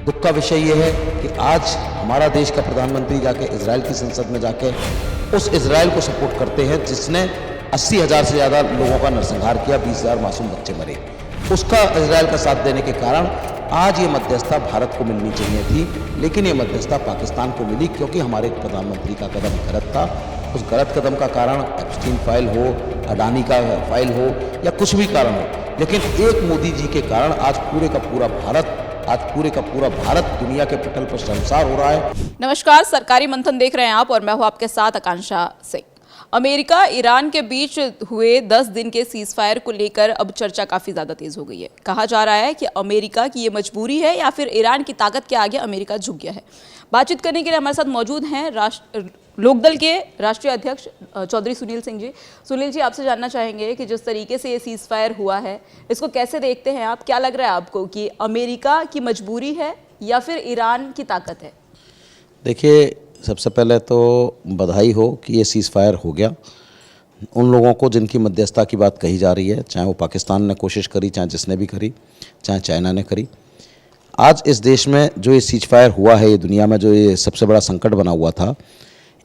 दुख का विषय ये है कि आज हमारा देश का प्रधानमंत्री जाके इजराइल की संसद में जाके उस इजराइल को सपोर्ट करते हैं जिसने 80,000 से ज़्यादा लोगों का नरसंहार किया, 20,000 मासूम बच्चे मरे। उसका इजराइल का साथ देने के कारण आज ये मध्यस्थता भारत को मिलनी चाहिए थी, लेकिन ये मध्यस्थता पाकिस्तान को मिली क्योंकि हमारे प्रधानमंत्री का कदम गलत था। उस गलत कदम का कारण एप्स्टीन फाइल हो, अडानी का फाइल हो या कुछ भी कारण हो, लेकिन एक मोदी जी के कारण आज पूरे का पूरा भारत दुनिया के पटल पर शर्मसार हो रहा है। नमस्कार, सरकारी मंथन देख रहे हैं आप और मैं हूं आपके साथ आकांक्षा सिंह। अमेरिका ईरान के बीच हुए 10 दिन के सीज फायर को लेकर अब चर्चा काफी ज्यादा तेज हो गई है। कहा जा रहा है कि अमेरिका की ये मजबूरी है या फिर ईरान की ताकत के आगे अमेरिका झुक गया है। बातचीत करने के लिए हमारे साथ मौजूद हैं लोकदल के राष्ट्रीय अध्यक्ष चौधरी सुनील सिंह जी। सुनील जी, आपसे जानना चाहेंगे कि जिस तरीके से ये सीज फायर हुआ है, इसको कैसे देखते हैं आप? क्या लग रहा है आपको कि अमेरिका की मजबूरी है या फिर ईरान की ताकत है? देखिए, सबसे पहले तो बधाई हो कि ये सीज़ फायर हो गया। उन लोगों को जिनकी मध्यस्थता की बात कही जा रही है, चाहे वो पाकिस्तान ने कोशिश करी, चाहे जिसने भी करी, चाहे चाइना ने करी, आज इस देश में जो ये सीज फायर हुआ है, ये दुनिया में जो ये सबसे बड़ा संकट बना हुआ था,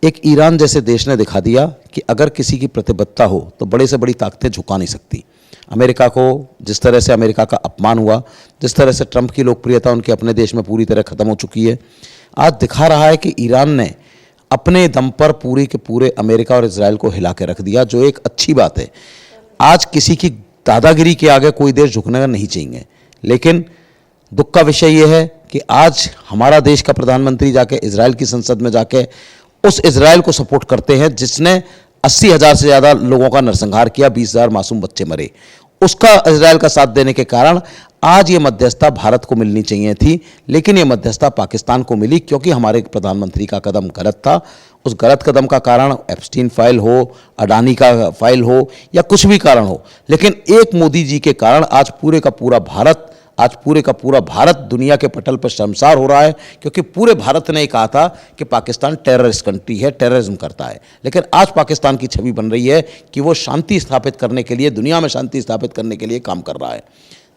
एक ईरान जैसे देश ने दिखा दिया कि अगर किसी की प्रतिबद्धता हो तो बड़े से बड़ी ताकतें झुका नहीं सकती। अमेरिका को जिस तरह से अमेरिका का अपमान हुआ, जिस तरह से ट्रंप की लोकप्रियता उनके अपने देश में पूरी तरह ख़त्म हो चुकी है, आज दिखा रहा है कि ईरान ने अपने दम पर पूरे के पूरे अमेरिका और इजराइल को हिला के रख दिया, जो एक अच्छी बात है। आज किसी की दादागिरी के आगे कोई देश झुकने का नहीं चाहिए, लेकिन दुख का विषय ये है कि आज हमारा देश का प्रधानमंत्री जाके इजराइल की संसद में जाके उस इजराइल को सपोर्ट करते हैं जिसने 80,000 से ज़्यादा लोगों का नरसंहार किया, 20,000 मासूम बच्चे मरे। उसका इजराइल का साथ देने के कारण आज ये मध्यस्थता भारत को मिलनी चाहिए थी, लेकिन ये मध्यस्थता पाकिस्तान को मिली क्योंकि हमारे प्रधानमंत्री का कदम गलत था। उस गलत कदम का कारण एप्स्टीन फाइल हो, अडानी का फाइल हो या कुछ भी कारण हो, लेकिन एक मोदी जी के कारण आज पूरे का पूरा भारत दुनिया के पटल पर शर्मसार हो रहा है, क्योंकि पूरे भारत ने कहा था कि पाकिस्तान टेररिस्ट कंट्री है, टेररिज्म करता है, लेकिन आज पाकिस्तान की छवि बन रही है कि वो शांति स्थापित करने के लिए, दुनिया में शांति स्थापित करने के लिए काम कर रहा है।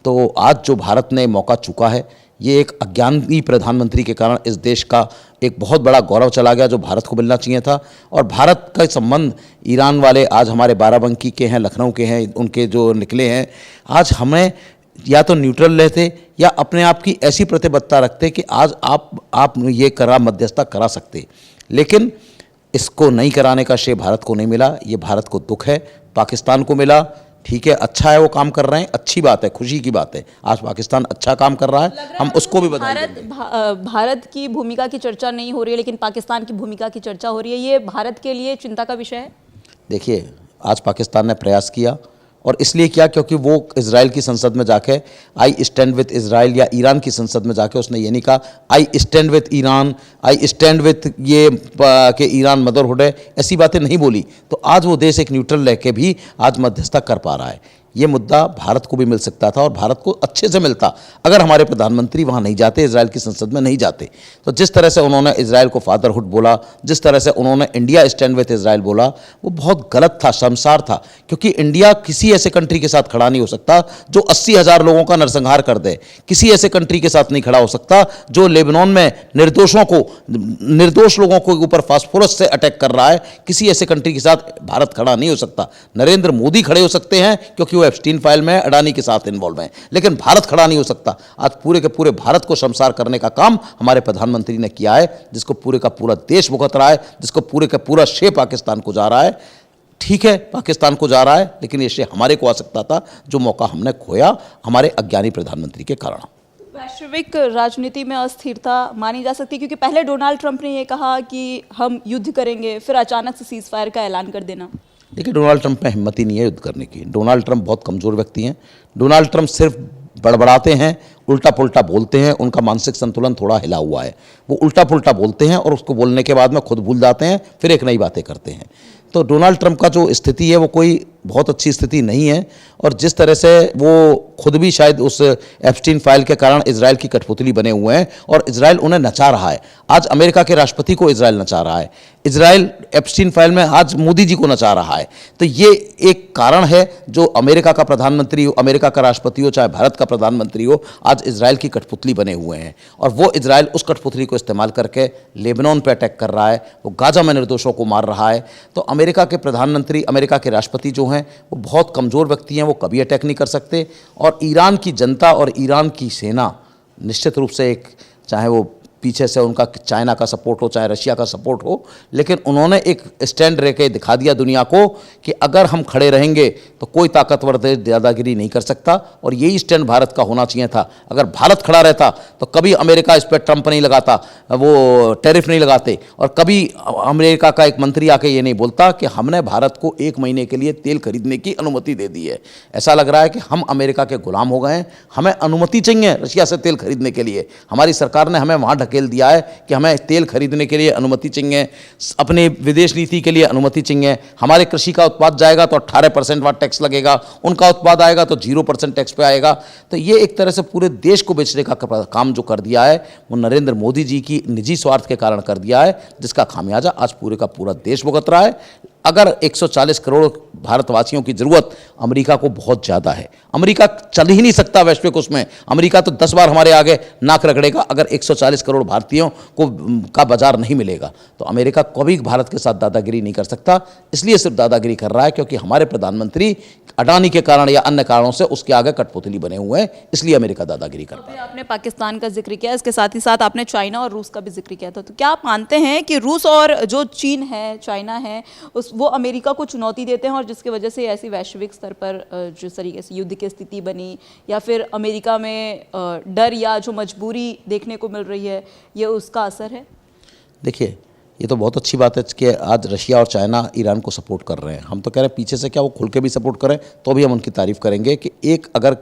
तो आज जो भारत ने मौका चूका है, ये एक अज्ञानी प्रधानमंत्री के कारण इस देश का एक बहुत बड़ा गौरव चला गया जो भारत को मिलना चाहिए था। और भारत का संबंध ईरान वाले आज हमारे बाराबंकी के हैं, लखनऊ के हैं, उनके जो निकले हैं, आज हमें या तो न्यूट्रल रहते या अपने आप की ऐसी प्रतिबद्धता रखते कि आज आप ये मध्यस्थता करा सकते, लेकिन इसको नहीं कराने का श्रेय भारत को नहीं मिला। ये भारत को दुख है, पाकिस्तान को मिला। ठीक है, अच्छा है, वो काम कर रहे हैं, अच्छी बात है, खुशी की बात है। आज पाकिस्तान अच्छा काम कर रहा है, हम उसको भी बधाई देंगे। भारत की भूमिका की चर्चा नहीं हो रही है, लेकिन पाकिस्तान की भूमिका की चर्चा हो रही है। ये भारत के लिए चिंता का विषय है। देखिए, आज पाकिस्तान ने प्रयास किया, और इसलिए किया क्योंकि वो इजराइल की संसद में जाके आई स्टैंड विथ इजराइल, या ईरान की संसद में जाके उसने ये नहीं कहा I stand with Iran, I stand with ये कि ईरान मदरहुड है, ऐसी बातें नहीं बोली। तो आज वो देश एक न्यूट्रल रह के भी आज मध्यस्थता कर पा रहा है। ये मुद्दा भारत को भी मिल सकता था और भारत को अच्छे से मिलता अगर हमारे प्रधानमंत्री वहाँ नहीं जाते, इजराइल की संसद में नहीं जाते। तो जिस तरह से उन्होंने इजराइल को फादरहुड बोला, जिस तरह से उन्होंने इंडिया स्टैंड विथ इजराइल बोला, वो बहुत गलत था, शर्मसार था, क्योंकि इंडिया किसी ऐसे कंट्री के साथ खड़ा नहीं हो सकता जो 80,000 लोगों का नरसंहार कर दे। किसी ऐसे कंट्री के साथ नहीं खड़ा हो सकता जो लेबनान में निर्दोष लोगों के ऊपर फास्फोरस से अटैक कर रहा है। किसी ऐसे कंट्री के साथ भारत खड़ा नहीं हो सकता। नरेंद्र मोदी खड़े हो सकते हैं क्योंकि एप्स्टीन फाइल में अडानी के साथ इन्वॉल्व हैं, लेकिन भारत खड़ा नहीं हो सकता। आज पूरे के पूरे भारत को शर्मसार करने का काम हमारे प्रधानमंत्री ने किया है, जिसको पूरे का पूरा देश भुगत रहा है, जिसको पूरे का पूरा श्रेय पाकिस्तान को जा रहा है। ठीक है, पाकिस्तान को जा रहा है, लेकिन ये श्रेय हमारे को आ सकता था, जो मौका हमने खोया हमारे अज्ञानी प्रधानमंत्री के कारण। वैश्विक राजनीति में अस्थिरता मानी जा सकती है, क्योंकि पहले डोनाल्ड ट्रंप ने यह कहा कि हम युद्ध करेंगे, फिर अचानक से सीज फायर का ऐलान कर देना। देखिए, डोनाल्ड ट्रंप में हिम्मत ही नहीं है युद्ध करने की। डोनाल्ड ट्रंप बहुत कमज़ोर व्यक्ति हैं। डोनाल्ड ट्रंप सिर्फ बड़बड़ाते हैं, उल्टा पुल्टा बोलते हैं। उनका मानसिक संतुलन थोड़ा हिला हुआ है। वो उल्टा पुल्टा बोलते हैं और उसको बोलने के बाद में खुद भूल जाते हैं, फिर एक नई बातें करते हैं। तो डोनाल्ड ट्रंप का जो स्थिति है वो कोई बहुत अच्छी स्थिति नहीं है, और जिस तरह से वो खुद भी शायद उस एप्स्टीन फाइल के कारण इजराइल की कठपुतली बने हुए हैं और इजराइल उन्हें नचा रहा है। आज अमेरिका के राष्ट्रपति को इजराइल नचा रहा है। इजराइल एप्स्टीन फाइल में आज मोदी जी को नचा रहा है। तो ये एक कारण है जो अमेरिका का प्रधानमंत्री हो, अमेरिका का राष्ट्रपति हो, चाहे भारत का प्रधानमंत्री हो, आज इजराइल की कठपुतली बने हुए हैं। और वो इजराइल उस कठपुतली को इस्तेमाल करके लेबनान पे अटैक कर रहा है, वो गाजा में निर्दोषों को मार रहा है। तो अमेरिका के प्रधानमंत्री, अमेरिका के राष्ट्रपति जो हैं वो बहुत कमज़ोर व्यक्ति हैं, वो कभी अटैक नहीं कर सकते। और ईरान की जनता और ईरान की सेना निश्चित रूप से एक, चाहे वो पीछे से उनका चाइना का सपोर्ट हो, चाहे रशिया का सपोर्ट हो, लेकिन उन्होंने एक स्टैंड लेके दिखा दिया दुनिया को कि अगर हम खड़े रहेंगे तो कोई ताकतवर देश दादागिरी नहीं कर सकता। और यही स्टैंड भारत का होना चाहिए था। अगर भारत खड़ा रहता तो कभी अमेरिका इस पर ट्रंप नहीं लगाता, वो टैरिफ नहीं लगाते, और कभी अमेरिका का एक मंत्री आके ये नहीं बोलता कि हमने भारत को 1 महीने के लिए तेल खरीदने की अनुमति दे दी है। ऐसा लग रहा है कि हम अमेरिका के गुलाम हो गए हैं। हमें अनुमति चाहिए रशिया से तेल खरीदने के लिए। हमारी सरकार ने हमें वहाँ ढकेल दिया है कि हमें तेल खरीदने के लिए अनुमति चाहिए, अपने विदेश नीति के लिए अनुमति चाहिए। हमारे कृषि का उत्पाद जाएगा तो 18% वहाँ टैक्स लगेगा, उनका उत्पाद आएगा तो 0% टैक्स पे आएगा। तो ये एक तरह से पूरे देश को बेचने का काम जो कर दिया है वो नरेंद्र मोदी जी की निजी स्वार्थ के कारण कर दिया है, जिसका खामियाजा आज पूरे का पूरा देश भुगत रहा है। अगर 140 करोड़ भारतवासियों की ज़रूरत अमेरिका को बहुत ज़्यादा है। अमेरिका चल ही नहीं सकता वैश्विक उसमें। अमेरिका तो 10 बार हमारे आगे नाक रगड़ेगा अगर 140 करोड़ भारतीयों को का बाजार नहीं मिलेगा। तो अमेरिका कभी भारत के साथ दादागिरी नहीं कर सकता। इसलिए सिर्फ दादागिरी कर रहा है क्योंकि हमारे प्रधानमंत्री अडानी के कारण या अन्य कारणों से उसके आगे कठपुतली बने हुए हैं, इसलिए अमेरिका दादागिरी कर रहा है। आपने पाकिस्तान का जिक्र किया, इसके साथ ही साथ आपने चाइना और रूस का भी जिक्र किया था। तो क्या आप मानते हैं कि रूस और जो चीन है, चाइना है, वो अमेरिका को चुनौती देते हैं और जिसकी वजह से ऐसी वैश्विक स्तर पर जिस तरीके से युद्ध की स्थिति बनी, या फिर अमेरिका में डर या जो मजबूरी देखने को मिल रही है, ये उसका असर है? देखिए, ये तो बहुत अच्छी बात है कि आज रशिया और चाइना ईरान को सपोर्ट कर रहे हैं। हम तो कह रहे हैं पीछे से क्या वो खुल के भी सपोर्ट करें तो भी हम उनकी तारीफ़ करेंगे कि एक अगर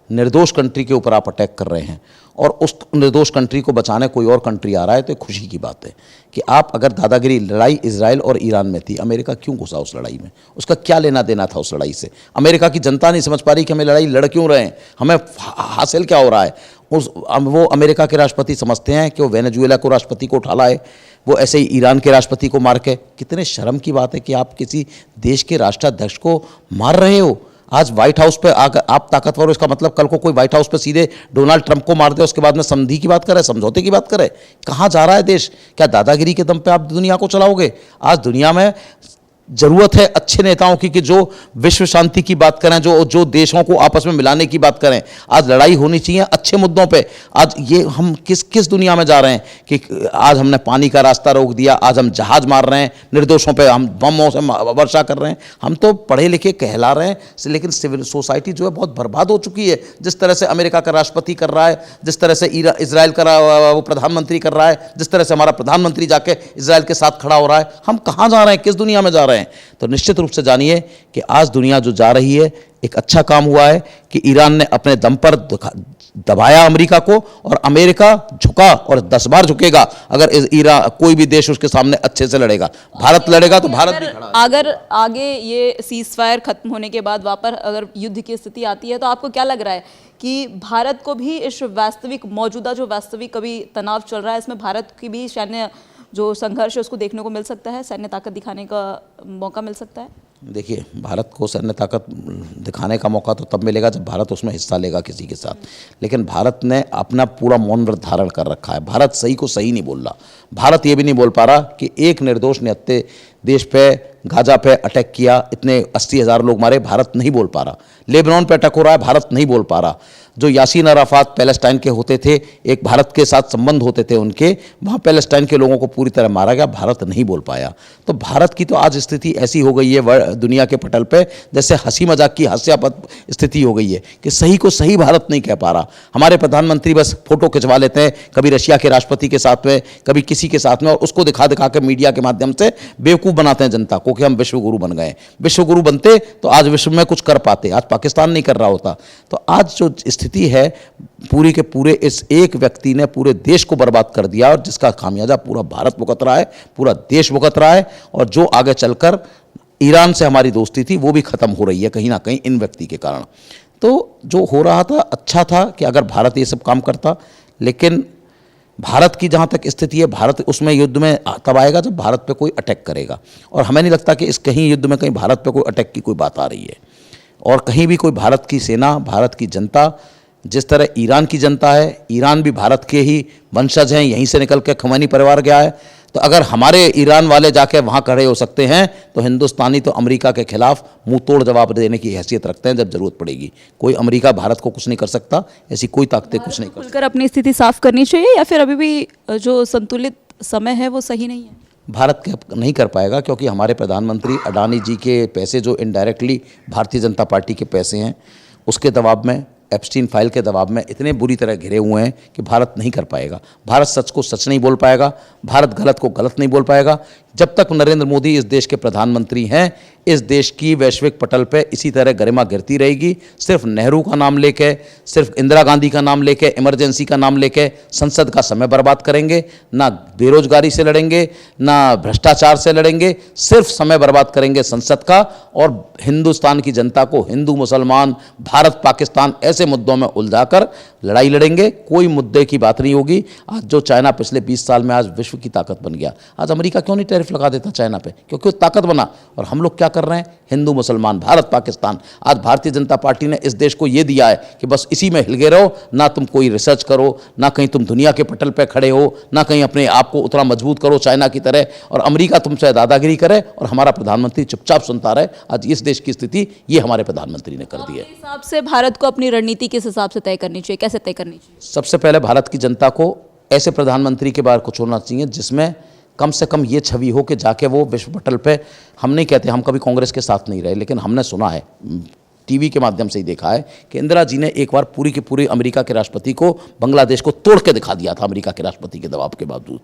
निर्दोष कंट्री के ऊपर आप अटैक कर रहे हैं और उस निर्दोष कंट्री को बचाने कोई और कंट्री आ रहा है, तो खुशी की बात है कि आप अगर दादागिरी, लड़ाई इजराइल और ईरान में थी, अमेरिका क्यों घुसा उस लड़ाई में? उसका क्या लेना देना था उस लड़ाई से? अमेरिका की जनता नहीं समझ पा रही कि हमें लड़ाई लड़ क्यों रहे हैं, हमें हासिल क्या हो रहा है। वो अमेरिका के राष्ट्रपति समझते हैं कि वो वेनेजुएला को राष्ट्रपति को उठा लाए, वो ऐसे ही ईरान के राष्ट्रपति को मार के। कितने शर्म की बात है कि आप किसी देश के राष्ट्राध्यक्ष को मार रहे हो। आज व्हाइट हाउस पे आप ताकतवर हो, इसका मतलब कल को कोई व्हाइट हाउस पे सीधे डोनाल्ड ट्रंप को मार दे, उसके बाद में संधि की बात करे, समझौते की बात करे। कहाँ जा रहा है देश? क्या दादागिरी के दम पे आप दुनिया को चलाओगे? आज दुनिया में जरूरत है अच्छे नेताओं की कि जो विश्व शांति की बात करें, जो देशों को आपस में मिलाने की बात करें। आज लड़ाई होनी चाहिए अच्छे मुद्दों पे। आज ये हम किस दुनिया में जा रहे हैं कि आज हमने पानी का रास्ता रोक दिया, आज हम जहाज मार रहे हैं निर्दोषों पे, हम बमों से वर्षा कर रहे हैं। हम तो पढ़े लिखे कहला रहे हैं, लेकिन सिविल सोसाइटी जो है बहुत बर्बाद हो चुकी है। जिस तरह से अमेरिका का राष्ट्रपति कर रहा है, जिस तरह से इजराइल का वो प्रधानमंत्री कर रहा है, जिस तरह से हमारा प्रधानमंत्री जाके इजराइल के साथ खड़ा हो रहा है, हम कहाँ जा रहे हैं, किस दुनिया में जा रहे हैं? तो निश्चित रूप से जानिए कि आज दुनिया जो जा रही है, एक अच्छा काम हुआ है कि ईरान ने अपने दम पर दबाया अमेरिका को, और अमेरिका झुका और 10 बार झुकेगा अगर ईरान कोई भी देश उसके सामने अच्छे से लड़ेगा। भारत लड़ेगा तो भारत भी खड़ा है। अगर आगे ये सीज फायर खत्म होने के बाद वापस अगर युद्ध की स्थिति आती है, तो आपको क्या लग रहा है कि भारत को भी इस वास्तविक मौजूदा जो वास्तविक अभी तनाव चल रहा है, इसमें भारत की भी सैन्य जो संघर्ष है उसको देखने को मिल सकता है, सैन्य ताकत दिखाने का मौका मिल सकता है? देखिए, भारत को सैन्य ताकत दिखाने का मौका तो तब मिलेगा जब भारत उसमें हिस्सा लेगा किसी के साथ। लेकिन भारत ने अपना पूरा मौन व्रत धारण कर रखा है। भारत सही को सही नहीं बोल रहा। भारत ये भी नहीं बोल पा रहा कि एक निर्दोष निहत्थे देश पे, गाजा पे अटैक किया, इतने 80,000 लोग मारे, भारत नहीं बोल पा रहा। लेबनान पे अटैक हो रहा है, भारत नहीं बोल पा रहा। जो यासीन अराफात पैलेस्टाइन के होते थे, एक भारत के साथ संबंध होते थे उनके, वहाँ पैलेस्टाइन के लोगों को पूरी तरह मारा गया, भारत नहीं बोल पाया। तो भारत की तो आज स्थिति ऐसी हो गई है दुनिया के पटल पे, जैसे हंसी मजाक की हास्यास्पद स्थिति हो गई है कि सही को सही भारत नहीं कह पा रहा। हमारे प्रधानमंत्री बस फोटो खिंचवा लेते हैं, कभी रशिया के राष्ट्रपति के साथ में, कभी किसी के साथ में, और उसको दिखा दिखा के मीडिया के माध्यम से बेवकूफ़ बनाते हैं जनता को कि हम विश्वगुरु बन गए। विश्वगुरु बनते तो आज विश्व में कुछ कर पाते, आज पाकिस्तान नहीं कर रहा होता। तो आज जो स्थिति है पूरी के पूरे इस एक व्यक्ति ने पूरे देश को बर्बाद कर दिया, और जिसका खामियाजा पूरा भारत भुगत रहा है, पूरा देश भुगत रहा है। और जो आगे चलकर ईरान से हमारी दोस्ती थी वो भी खत्म हो रही है कहीं ना कहीं इन व्यक्ति के कारण। तो जो हो रहा था अच्छा था कि अगर भारत ये सब काम करता, लेकिन भारत की जहाँ तक स्थिति है, भारत उसमें युद्ध में तब आएगा जब भारत पे कोई अटैक करेगा, और हमें नहीं लगता कि इस कहीं युद्ध में कहीं भारत पे कोई अटैक की कोई बात आ रही है। और कहीं भी कोई भारत की सेना, भारत की जनता, जिस तरह ईरान की जनता है, ईरान भी भारत के ही वंशज हैं, यहीं से निकल के खमैनी परिवार गया है, तो अगर हमारे ईरान वाले जाके वहाँ खड़े हो सकते हैं तो हिंदुस्तानी तो अमेरिका के खिलाफ मुंह तोड़ जवाब देने की हैसियत रखते हैं जब जरूरत पड़ेगी। कोई अमेरिका भारत को कुछ नहीं कर सकता, ऐसी कोई ताकतें कुछ नहीं कर सकती। खुलकर अपनी स्थिति साफ करनी चाहिए, या फिर अभी भी जो संतुलित समय है वो सही नहीं है? भारत नहीं कर पाएगा, क्योंकि हमारे प्रधानमंत्री अडानी जी के पैसे जो इनडायरेक्टली भारतीय जनता पार्टी के पैसे हैं, उसके दबाव में, एप्स्टीन फाइल के दबाव में इतने बुरी तरह घिरे हुए हैं कि भारत नहीं कर पाएगा। भारत सच को सच नहीं बोल पाएगा, भारत गलत को गलत नहीं बोल पाएगा। जब तक नरेंद्र मोदी इस देश के प्रधानमंत्री हैं, इस देश की वैश्विक पटल पे इसी तरह गरिमा गिरती रहेगी। सिर्फ नेहरू का नाम लेके, सिर्फ इंदिरा गांधी का नाम लेके, इमरजेंसी का नाम लेके संसद का समय बर्बाद करेंगे, ना बेरोजगारी से लड़ेंगे, ना भ्रष्टाचार से लड़ेंगे, सिर्फ समय बर्बाद करेंगे संसद का, और हिंदुस्तान की जनता को हिंदू मुसलमान, भारत पाकिस्तान ऐसे मुद्दों में उलझाकर लड़ाई लड़ेंगे। कोई मुद्दे की बात नहीं होगी। आज जो चाइना पिछले 20 साल में आज विश्व की ताकत बन गया, आज अमेरिका क्यों नहीं टैरिफ लगा देता चाइना पे? क्योंकि वो ताकत बना। और हम लोग क्या कर रहे हैं? हिंदू मुसलमान, भारत पाकिस्तान। आज भारतीय जनता पार्टी ने इस देश को ये दिया है कि बस इसी में हिल गए रहो, ना तुम कोई रिसर्च करो, ना कहीं तुम दुनिया के पटल पे खड़े हो, ना कहीं अपने आप को उतना मजबूत करो चाइना की तरह, और अमेरिका तुमसे दादागिरी करे और हमारा प्रधानमंत्री चुपचाप सुनता रहे। आज इस देश की स्थिति ये हमारे प्रधानमंत्री ने कर दी है। हिसाब से भारत को अपनी रणनीति किस हिसाब से तय करनी चाहिए, कैसे तय करनी चाहिए? सबसे पहले भारत की जनता को ऐसे प्रधानमंत्री के बारे को छोड़ना चाहिए जिसमें कम से कम ये छवि हो कि जाके वो विश्व पटल पे, हम नहीं कहते, हम कभी कांग्रेस के साथ नहीं रहे, लेकिन हमने सुना है, टीवी के माध्यम से ही देखा है कि इंदिरा जी ने एक बार पूरी की पूरी अमेरिका के राष्ट्रपति को, बांग्लादेश को तोड़ के दिखा दिया था अमेरिका के राष्ट्रपति के दबाव के बावजूद।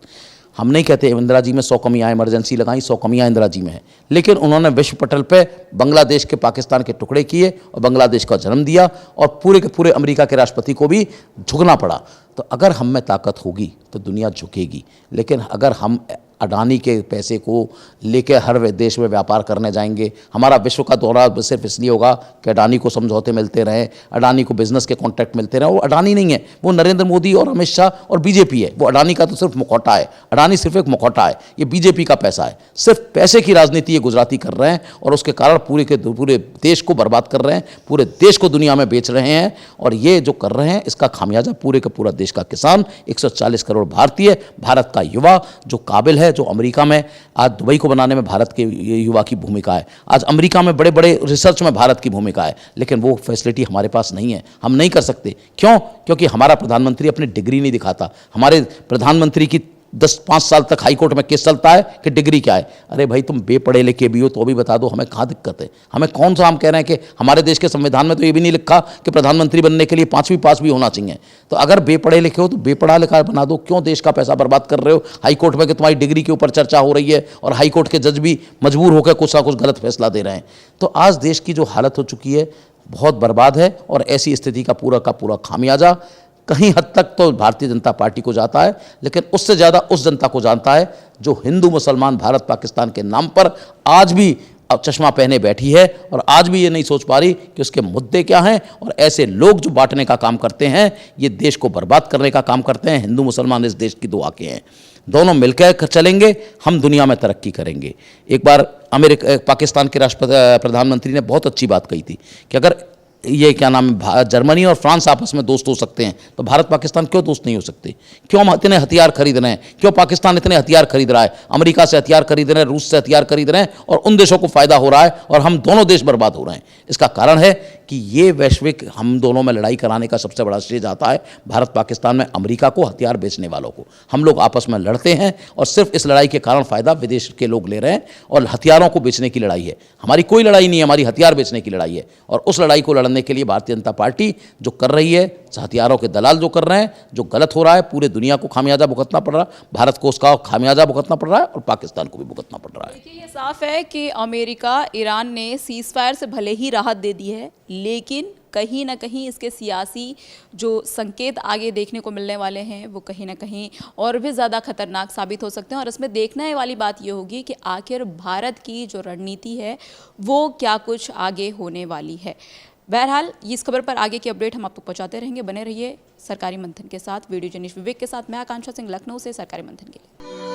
हम नहीं कहते इंदिरा जी में 100 कमियां, इमरजेंसी लगाई, 100 कमियां इंदिरा जी में है, लेकिन उन्होंने विश्व पटल पे बांग्लादेश के, पाकिस्तान के टुकड़े किए और बांग्लादेश का जन्म दिया, और पूरे के पूरे अमेरिका के राष्ट्रपति को भी झुकना पड़ा। तो अगर हम में ताकत होगी तो दुनिया झुकेगी, लेकिन अगर हम अडानी के पैसे को लेके हर देश में व्यापार करने जाएंगे, हमारा विश्व का दौरा सिर्फ इसलिए होगा कि अडानी को समझौते मिलते रहें, अडानी को बिजनेस के कॉन्ट्रैक्ट मिलते रहें। वो अडानी नहीं है, वो नरेंद्र मोदी और अमित शाह और बीजेपी है। वो अडानी का तो सिर्फ मुखौटा है, अडानी सिर्फ एक मुखौटा है, ये बीजेपी का पैसा है। सिर्फ पैसे की राजनीति ये गुजराती कर रहे हैं, और उसके कारण पूरे के पूरे देश को बर्बाद कर रहे हैं, पूरे देश को दुनिया में बेच रहे हैं। और ये जो कर रहे हैं, इसका खामियाजा पूरे का पूरा देश का किसान, 140 करोड़ भारतीय, भारत का युवा जो काबिल है, जो अमेरिका में, आज दुबई को बनाने में भारत के युवा की भूमिका है, आज अमेरिका में बड़े बड़े रिसर्च में भारत की भूमिका है, लेकिन वो फैसिलिटी हमारे पास नहीं है, हम नहीं कर सकते। क्यों? क्योंकि हमारा प्रधानमंत्री अपनी डिग्री नहीं दिखाता। हमारे प्रधानमंत्री की 10-5 साल तक हाईकोर्ट में केस चलता है कि डिग्री क्या है। अरे भाई, तुम बेपढ़े लिखे भी हो तो भी बता दो, हमें कहाँ दिक्कत है? हमें कौन सा, हम कह रहे हैं कि हमारे देश के संविधान में तो ये भी नहीं लिखा कि प्रधानमंत्री बनने के लिए 5वीं पास भी होना चाहिए। तो अगर बेपढ़े लिखे हो तो बेपढ़ा लिखा बना दो। क्यों देश का पैसा बर्बाद कर रहे हो हाईकोर्ट में कि तुम्हारी डिग्री के ऊपर चर्चा हो रही है और हाईकोर्ट के जज भी मजबूर होकर कुछ ना कुछ गलत फैसला दे रहे हैं? तो आज देश की जो हालत हो चुकी है बहुत बर्बाद है, और ऐसी स्थिति का पूरा खामियाजा कहीं हद तक तो भारतीय जनता पार्टी को जाता है, लेकिन उससे ज़्यादा उस जनता को जानता है जो हिंदू मुसलमान, भारत पाकिस्तान के नाम पर आज भी अब चश्मा पहने बैठी है, और आज भी ये नहीं सोच पा रही कि उसके मुद्दे क्या हैं। और ऐसे लोग जो बांटने का काम करते हैं, ये देश को बर्बाद करने का काम करते हैं। हिंदू मुसलमान इस देश की दो आंखें हैं, दोनों मिलकर चलेंगे, हम दुनिया में तरक्की करेंगे। एक बार पाकिस्तान के प्रधानमंत्री ने बहुत अच्छी बात कही थी कि अगर ये क्या नाम है, जर्मनी और फ्रांस आपस में दोस्त हो सकते हैं, तो भारत पाकिस्तान क्यों दोस्त नहीं हो सकते? क्यों हम इतने हथियार खरीद रहे हैं? क्यों पाकिस्तान इतने हथियार खरीद रहा है? अमेरिका से हथियार खरीद रहे हैं, रूस से हथियार खरीद रहे हैं, और उन देशों को फायदा हो रहा है और हम दोनों देश बर्बाद हो रहे हैं। इसका कारण है कि ये वैश्विक हम दोनों में लड़ाई कराने का सबसे बड़ा स्टेज आता है भारत पाकिस्तान में, अमेरिका को, हथियार बेचने वालों को। हम लोग आपस में लड़ते हैं और सिर्फ इस लड़ाई के कारण फायदा विदेश के लोग ले रहे हैं, और हथियारों को बेचने की लड़ाई है। हमारी कोई लड़ाई नहीं है, हमारी हथियार बेचने की लड़ाई है। और उस लड़ाई को लड़ने के लिए भारतीय जनता पार्टी जो कर रही है, हथियारों के दलाल जो कर रहे हैं, जो गलत हो रहा है, पूरे दुनिया को खामियाजा भुगतना पड़ रहा है, भारत को उसका खामियाजा भुगतना पड़ रहा है और पाकिस्तान को भी भुगतना पड़ रहा है। देखिए, ये साफ है कि अमेरिका, ईरान ने सीज फायर से भले ही राहत दे दी है, लेकिन कहीं ना कहीं इसके सियासी जो संकेत आगे देखने को मिलने वाले हैं वो कहीं ना कहीं और भी ज़्यादा खतरनाक साबित हो सकते हैं। और इसमें देखने वाली बात ये होगी कि आखिर भारत की जो रणनीति है वो क्या कुछ आगे होने वाली है। बहरहाल इस खबर पर आगे की अपडेट हम आपको पहुंचाते रहेंगे। बने रहिए सरकारी मंथन के साथ। वीडियो जर्नलिस्ट विवेक के साथ मैं आकांक्षा सिंह, लखनऊ से सरकारी मंथन के लिए।